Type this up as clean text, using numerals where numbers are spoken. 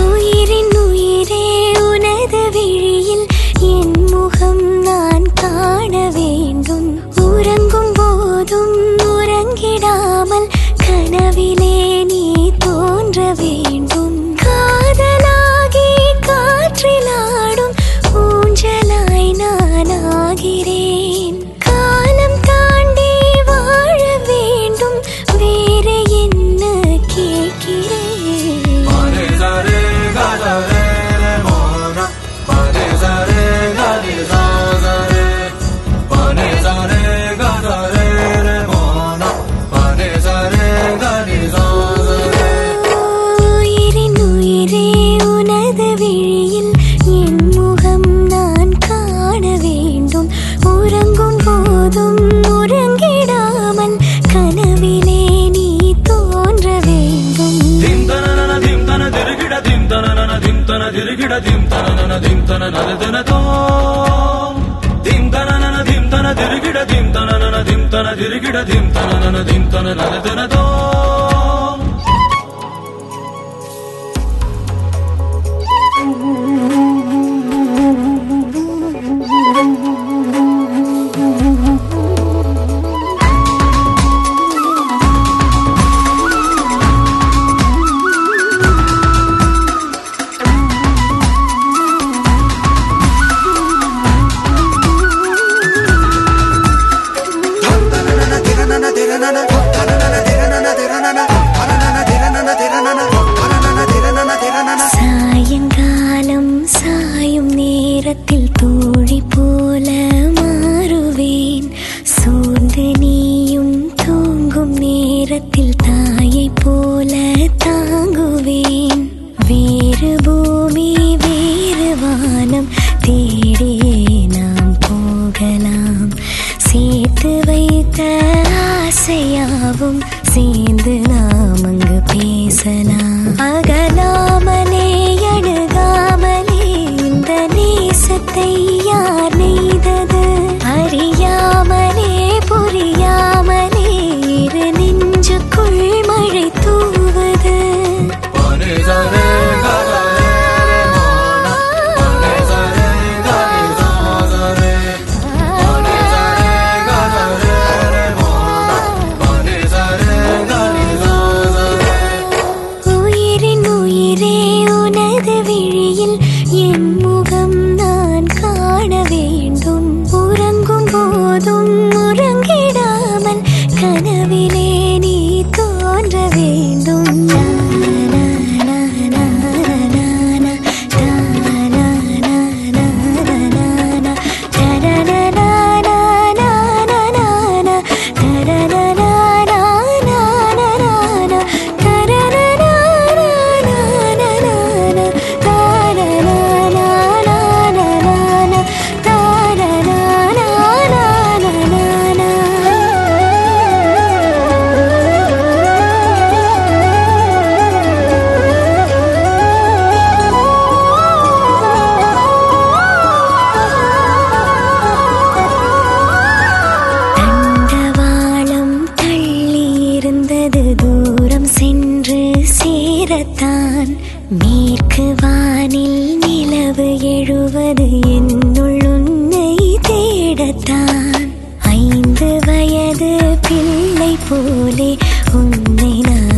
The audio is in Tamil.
உயிரின் உயிரே உனது விழியில் என் முகம் நான் காண வேண்டும். உறங்கும் போதும் உறங்கிடாமல் கனவிலே நீ தோன்ற வேண்டும். காதலாகி காற்றிலாடும் ஊஞ்சலாய் நான் ஆகிறேன். காலம் தாண்டி வாழ வேண்டும், வேற என்ன கேட்கிறேன்? உயிரின் உயிரே உனது விழியில் என் முகம் நான் காண வேண்டும். உறங்கும் போதும் உறங்கிடாமல் கனவிலே நீ தோன்ற வேண்டும். சாயங்காலம் சாயும் நேரத்தில் தூழி போல மாறுவேன். சூழ்ந்து நீயும் தூங்கும் நேரத்தில் தாயை போல தாங்குவேன். வேறு பூமி வேறு வானம் தேடியே நாம் போகலாம். சேர்த்து வைத்த ஆசையாவும் சேர்ந்து நாம் அங்கு பேசலாம். அகலாமலே அணுகாமலே இந்த நேசத்தை யார் நெய்தது? அறியாமலே புரியாமலே இரு நெஞ்சுக்குள் மழை தூவது. உயிரின் உயிரே உனது விழியில் என் முகம் நான் காண வேண்டும். உறங்கும் போதும் உறங்கிடாமல் கனவிலே நீ தோன்ற வேண்டும். தூரம் சென்று சேரத்தான். மேற்கு வானில் நிலவு எழுவது என்னுள் உன்னை தேடத்தான். 5 வயது பிள்ளை போலே உன்னை நான்